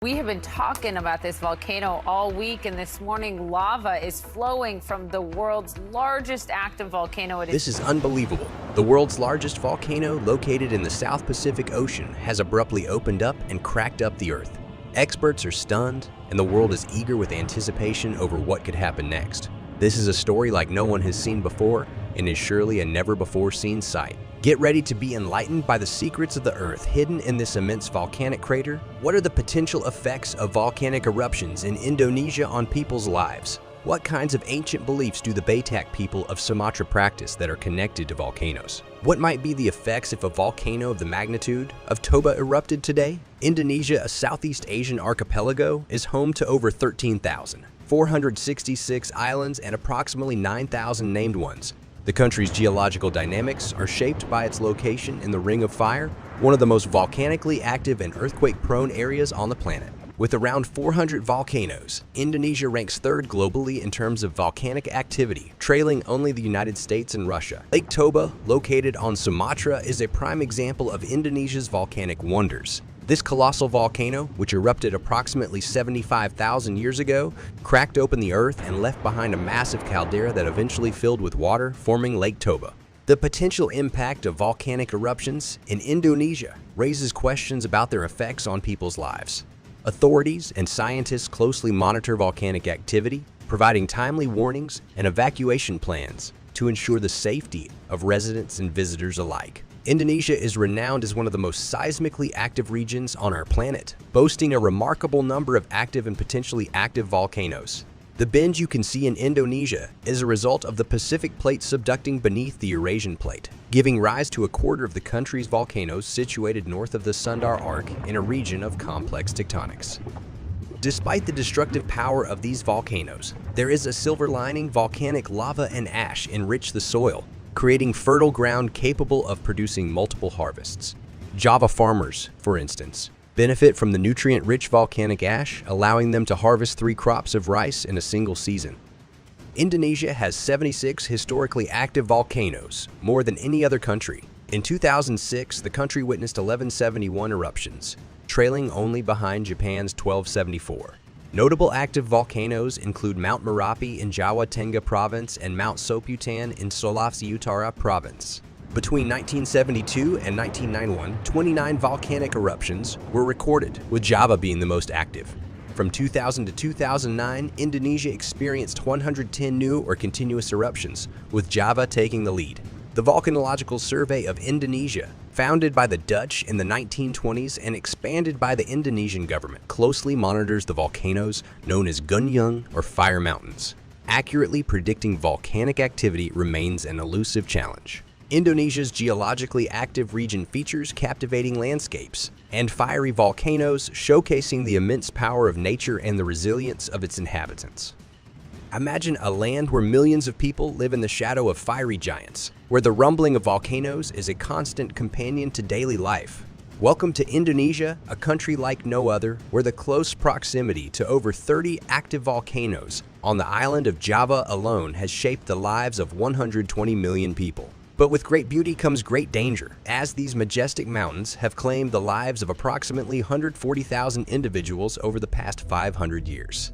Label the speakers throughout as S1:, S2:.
S1: We have been talking about this volcano all week, and this morning lava is flowing from the world's largest active volcano.
S2: This is unbelievable. The world's largest volcano, located in the South Pacific Ocean, has abruptly opened up and cracked up the Earth. Experts are stunned, and the world is eager with anticipation over what could happen next. This is a story like no one has seen before, and is surely a never-before-seen sight. Get ready to be enlightened by the secrets of the Earth hidden in this immense volcanic crater. What are the potential effects of volcanic eruptions in Indonesia on people's lives? What kinds of ancient beliefs do the Batak people of Sumatra practice that are connected to volcanoes? What might be the effects if a volcano of the magnitude of Toba erupted today? Indonesia, a Southeast Asian archipelago, is home to over 13,466 islands and approximately 9,000 named ones. The country's geological dynamics are shaped by its location in the Ring of Fire, one of the most volcanically active and earthquake-prone areas on the planet. With around 400 volcanoes, Indonesia ranks third globally in terms of volcanic activity, trailing only the United States and Russia. Lake Toba, located on Sumatra, is a prime example of Indonesia's volcanic wonders. This colossal volcano, which erupted approximately 75,000 years ago, cracked open the earth and left behind a massive caldera that eventually filled with water, forming Lake Toba. The potential impact of volcanic eruptions in Indonesia raises questions about their effects on people's lives. Authorities and scientists closely monitor volcanic activity, providing timely warnings and evacuation plans to ensure the safety of residents and visitors alike. Indonesia is renowned as one of the most seismically active regions on our planet, boasting a remarkable number of active and potentially active volcanoes. The bend you can see in Indonesia is a result of the Pacific Plate subducting beneath the Eurasian Plate, giving rise to a quarter of the country's volcanoes situated north of the Sundar Arc in a region of complex tectonics. Despite the destructive power of these volcanoes, there is a silver lining: volcanic lava and ash enrich the soil, creating fertile ground capable of producing multiple harvests. Java farmers, for instance, benefit from the nutrient-rich volcanic ash, allowing them to harvest 3 crops of rice in a single season. Indonesia has 76 historically active volcanoes, more than any other country. In 2006, the country witnessed 1171 eruptions, trailing only behind Japan's 1274. Notable active volcanoes include Mount Merapi in Jawa Tengah Province and Mount Soputan in Sulawesi Utara Province. Between 1972 and 1991, 29 volcanic eruptions were recorded, with Java being the most active. From 2000 to 2009, Indonesia experienced 110 new or continuous eruptions, with Java taking the lead. The Volcanological Survey of Indonesia, founded by the Dutch in the 1920s and expanded by the Indonesian government, closely monitors the volcanoes known as Gunung or fire mountains. Accurately predicting volcanic activity remains an elusive challenge. Indonesia's geologically active region features captivating landscapes and fiery volcanoes, showcasing the immense power of nature and the resilience of its inhabitants. Imagine a land where millions of people live in the shadow of fiery giants, where the rumbling of volcanoes is a constant companion to daily life. Welcome to Indonesia, a country like no other, where the close proximity to over 30 active volcanoes on the island of Java alone has shaped the lives of 120 million people. But with great beauty comes great danger, as these majestic mountains have claimed the lives of approximately 140,000 individuals over the past 500 years.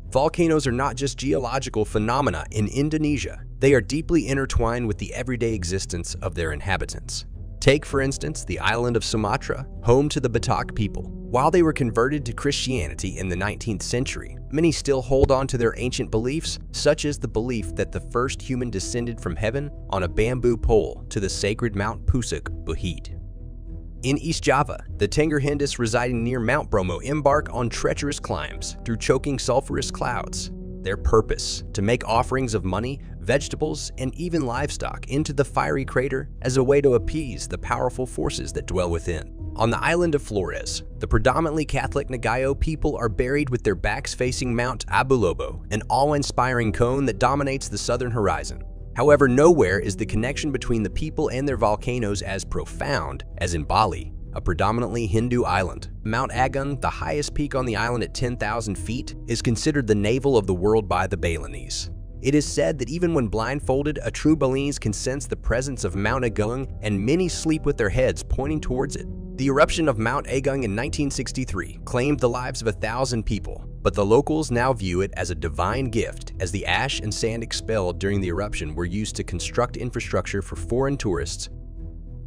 S2: Volcanoes are not just geological phenomena in Indonesia, they are deeply intertwined with the everyday existence of their inhabitants. Take, for instance, the island of Sumatra, home to the Batak people. While they were converted to Christianity in the 19th century, many still hold on to their ancient beliefs, such as the belief that the first human descended from heaven on a bamboo pole to the sacred Mount Pusak, Buhid. In East Java, the Tengger residing near Mount Bromo embark on treacherous climbs through choking sulfurous clouds. Their purpose: to make offerings of money, vegetables, and even livestock into the fiery crater as a way to appease the powerful forces that dwell within. On the island of Flores, the predominantly Catholic Nagayo people are buried with their backs facing Mount Abu Lobo, an awe-inspiring cone that dominates the southern horizon. However, nowhere is the connection between the people and their volcanoes as profound as in Bali, a predominantly Hindu island. Mount Agung, the highest peak on the island at 10,000 feet, is considered the navel of the world by the Balinese. It is said that even when blindfolded, a true Balinese can sense the presence of Mount Agung, and many sleep with their heads pointing towards it. The eruption of Mount Agung in 1963 claimed the lives of 1,000 people, but the locals now view it as a divine gift, as the ash and sand expelled during the eruption were used to construct infrastructure for foreign tourists.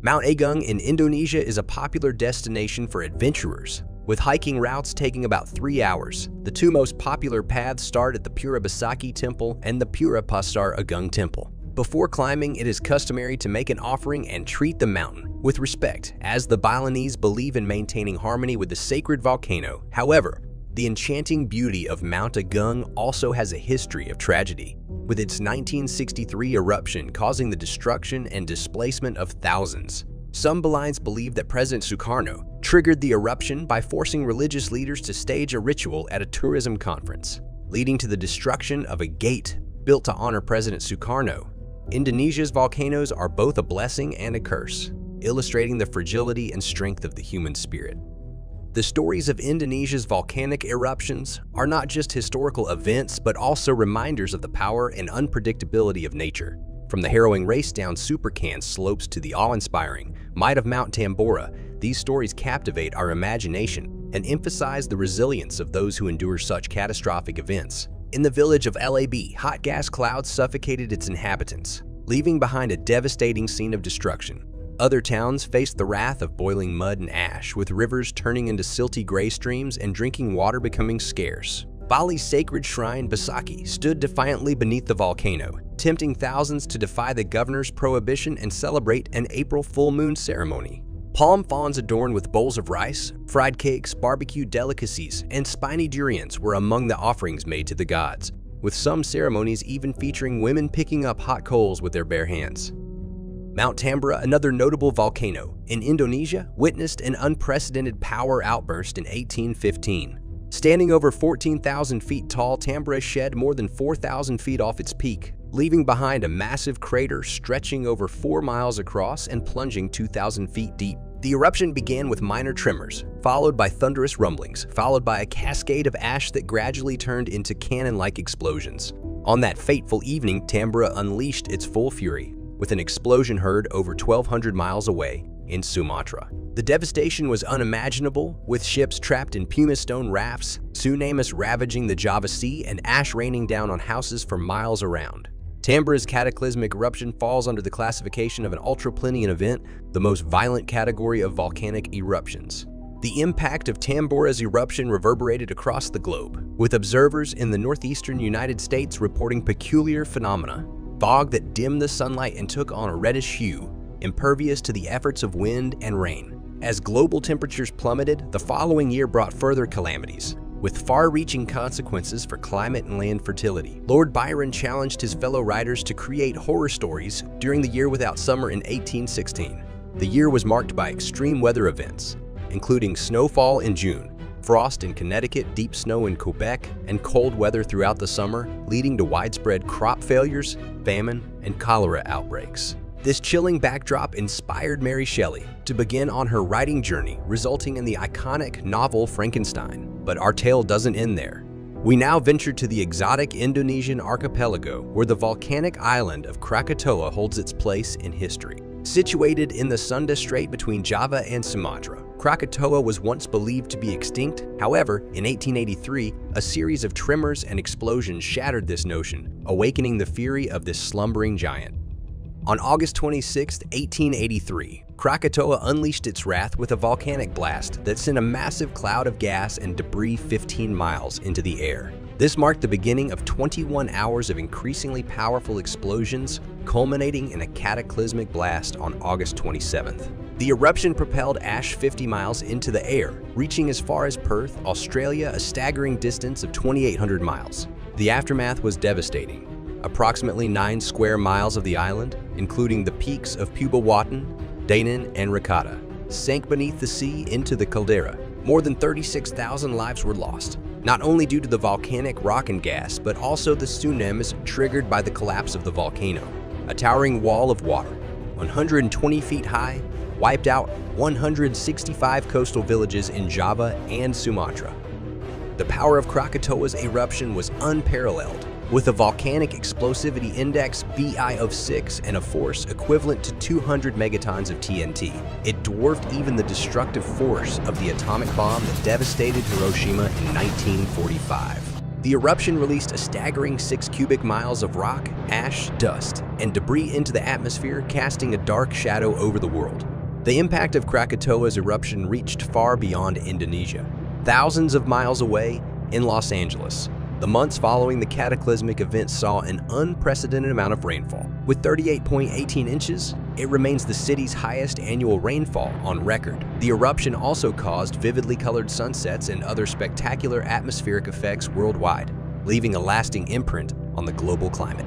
S2: Mount Agung in Indonesia is a popular destination for adventurers, with hiking routes taking about 3 hours. The two most popular paths start at the Pura Besaki Temple and the Pura Pasar Agung Temple. Before climbing, it is customary to make an offering and treat the mountain with respect, as the Balinese believe in maintaining harmony with the sacred volcano. However, the enchanting beauty of Mount Agung also has a history of tragedy, with its 1963 eruption causing the destruction and displacement of thousands. Some Balinese believe that President Sukarno triggered the eruption by forcing religious leaders to stage a ritual at a tourism conference, leading to the destruction of a gate built to honor President Sukarno. Indonesia's volcanoes are both a blessing and a curse, illustrating the fragility and strength of the human spirit. The stories of Indonesia's volcanic eruptions are not just historical events, but also reminders of the power and unpredictability of nature. From the harrowing race down Supercan slopes to the awe-inspiring might of Mount Tambora, these stories captivate our imagination and emphasize the resilience of those who endure such catastrophic events. In the village of Lab, hot gas clouds suffocated its inhabitants, leaving behind a devastating scene of destruction. Other towns faced the wrath of boiling mud and ash, with rivers turning into silty gray streams and drinking water becoming scarce. Bali's sacred shrine, Besaki, stood defiantly beneath the volcano, tempting thousands to defy the governor's prohibition and celebrate an April full moon ceremony. Palm fronds adorned with bowls of rice, fried cakes, barbecue delicacies, and spiny durians were among the offerings made to the gods, with some ceremonies even featuring women picking up hot coals with their bare hands. Mount Tambora, another notable volcano in Indonesia, witnessed an unprecedented power outburst in 1815. Standing over 14,000 feet tall, Tambora shed more than 4,000 feet off its peak, leaving behind a massive crater stretching over 4 miles across and plunging 2,000 feet deep. The eruption began with minor tremors, followed by thunderous rumblings, followed by a cascade of ash that gradually turned into cannon-like explosions. On that fateful evening, Tambora unleashed its full fury, with an explosion heard over 1,200 miles away in Sumatra. The devastation was unimaginable, with ships trapped in pumice stone rafts, tsunamis ravaging the Java Sea, and ash raining down on houses for miles around. Tambora's cataclysmic eruption falls under the classification of an ultraplinian event, the most violent category of volcanic eruptions. The impact of Tambora's eruption reverberated across the globe, with observers in the northeastern United States reporting peculiar phenomena: fog that dimmed the sunlight and took on a reddish hue, impervious to the efforts of wind and rain. As global temperatures plummeted, the following year brought further calamities, with far-reaching consequences for climate and land fertility. Lord Byron challenged his fellow writers to create horror stories during the year without summer in 1816. The year was marked by extreme weather events, including snowfall in June, frost in Connecticut, deep snow in Quebec, and cold weather throughout the summer, leading to widespread crop failures, famine, and cholera outbreaks. This chilling backdrop inspired Mary Shelley to begin on her writing journey, resulting in the iconic novel Frankenstein. But our tale doesn't end there. We now venture to the exotic Indonesian archipelago, where the volcanic island of Krakatoa holds its place in history. Situated in the Sunda Strait between Java and Sumatra, Krakatoa was once believed to be extinct. However, in 1883, a series of tremors and explosions shattered this notion, awakening the fury of this slumbering giant. On August 26, 1883, Krakatoa unleashed its wrath with a volcanic blast that sent a massive cloud of gas and debris 15 miles into the air. This marked the beginning of 21 hours of increasingly powerful explosions, culminating in a cataclysmic blast on August 27th. The eruption propelled ash 50 miles into the air, reaching as far as Perth, Australia, a staggering distance of 2,800 miles. The aftermath was devastating. Approximately 9 square miles of the island, including the peaks of Pubawatan, Danan, and Rakata, sank beneath the sea into the caldera. More than 36,000 lives were lost, not only due to the volcanic rock and gas, but also the tsunamis triggered by the collapse of the volcano. A towering wall of water, 120 feet high, wiped out 165 coastal villages in Java and Sumatra. The power of Krakatoa's eruption was unparalleled, With a volcanic explosivity index BI of 6 and a force equivalent to 200 megatons of TNT, it dwarfed even the destructive force of the atomic bomb that devastated Hiroshima in 1945. The eruption released a staggering 6 cubic miles of rock, ash, dust, and debris into the atmosphere, casting a dark shadow over the world. The impact of Krakatoa's eruption reached far beyond Indonesia. Thousands of miles away in Los Angeles, the months following the cataclysmic event saw an unprecedented amount of rainfall. With 38.18 inches, it remains the city's highest annual rainfall on record. The eruption also caused vividly colored sunsets and other spectacular atmospheric effects worldwide, leaving a lasting imprint on the global climate.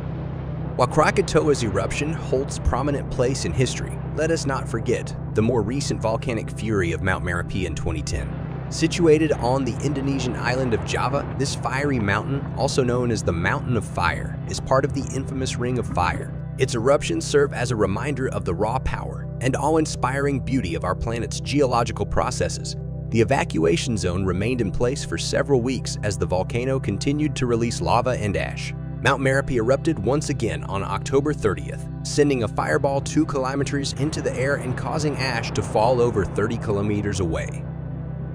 S2: While Krakatoa's eruption holds prominent place in history, let us not forget the more recent volcanic fury of Mount Merapi in 2010. Situated on the Indonesian island of Java, this fiery mountain, also known as the Mountain of Fire, is part of the infamous Ring of Fire. Its eruptions serve as a reminder of the raw power and awe-inspiring beauty of our planet's geological processes. The evacuation zone remained in place for several weeks as the volcano continued to release lava and ash. Mount Merapi erupted once again on October 30th, sending a fireball 2 kilometers into the air and causing ash to fall over 30 kilometers away.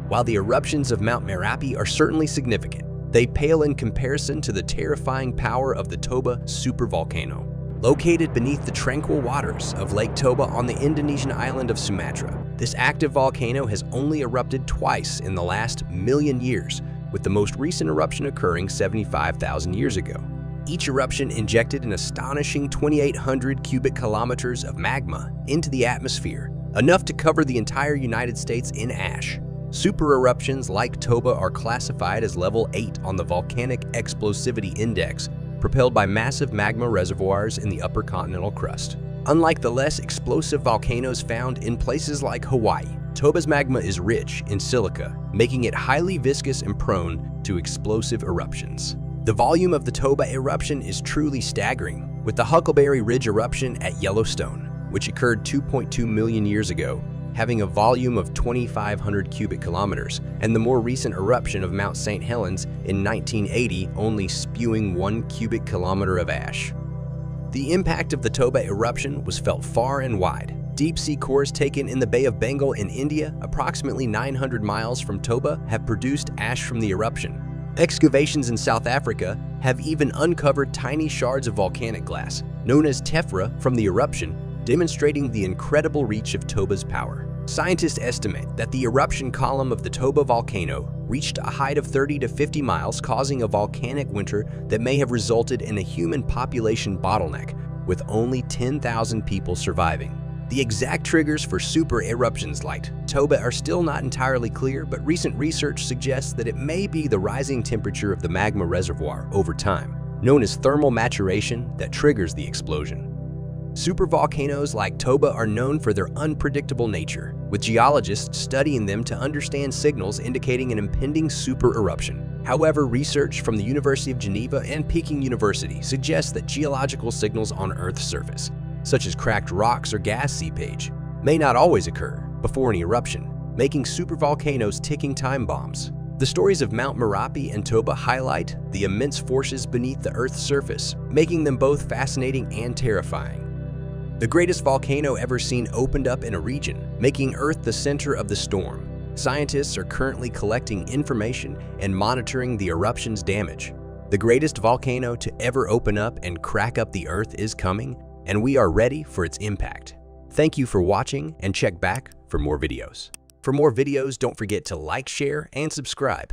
S2: While the eruptions of Mount Merapi are certainly significant, they pale in comparison to the terrifying power of the Toba supervolcano. Located beneath the tranquil waters of Lake Toba on the Indonesian island of Sumatra, this active volcano has only erupted twice in the last million years, with the most recent eruption occurring 75,000 years ago. Each eruption injected an astonishing 2,800 cubic kilometers of magma into the atmosphere, enough to cover the entire United States in ash. Super eruptions like Toba are classified as level 8 on the Volcanic Explosivity Index, propelled by massive magma reservoirs in the upper continental crust. Unlike the less explosive volcanoes found in places like Hawaii, Toba's magma is rich in silica, making it highly viscous and prone to explosive eruptions. The volume of the Toba eruption is truly staggering, with the Huckleberry Ridge eruption at Yellowstone, which occurred 2.2 million years ago, having a volume of 2,500 cubic kilometers, and the more recent eruption of Mount St. Helens in 1980 only spewing 1 cubic kilometer of ash. The impact of the Toba eruption was felt far and wide. Deep-sea cores taken in the Bay of Bengal in India, approximately 900 miles from Toba, have produced ash from the eruption. Excavations in South Africa have even uncovered tiny shards of volcanic glass, known as tephra, from the eruption, demonstrating the incredible reach of Toba's power. Scientists estimate that the eruption column of the Toba volcano reached a height of 30 to 50 miles, causing a volcanic winter that may have resulted in a human population bottleneck, with only 10,000 people surviving. The exact triggers for super eruptions like Toba are still not entirely clear, but recent research suggests that it may be the rising temperature of the magma reservoir over time, known as thermal maturation, that triggers the explosion. Supervolcanoes like Toba are known for their unpredictable nature, with geologists studying them to understand signals indicating an impending super eruption. However, research from the University of Geneva and Peking University suggests that geological signals on Earth's surface, such as cracked rocks or gas seepage, may not always occur before an eruption, making supervolcanoes ticking time bombs. The stories of Mount Merapi and Toba highlight the immense forces beneath the Earth's surface, making them both fascinating and terrifying. The greatest volcano ever seen opened up in a region, making Earth the center of the storm. Scientists are currently collecting information and monitoring the eruption's damage. The greatest volcano to ever open up and crack up the Earth is coming, and we are ready for its impact. Thank you for watching, and check back for more videos. For more videos, don't forget to like, share, and subscribe.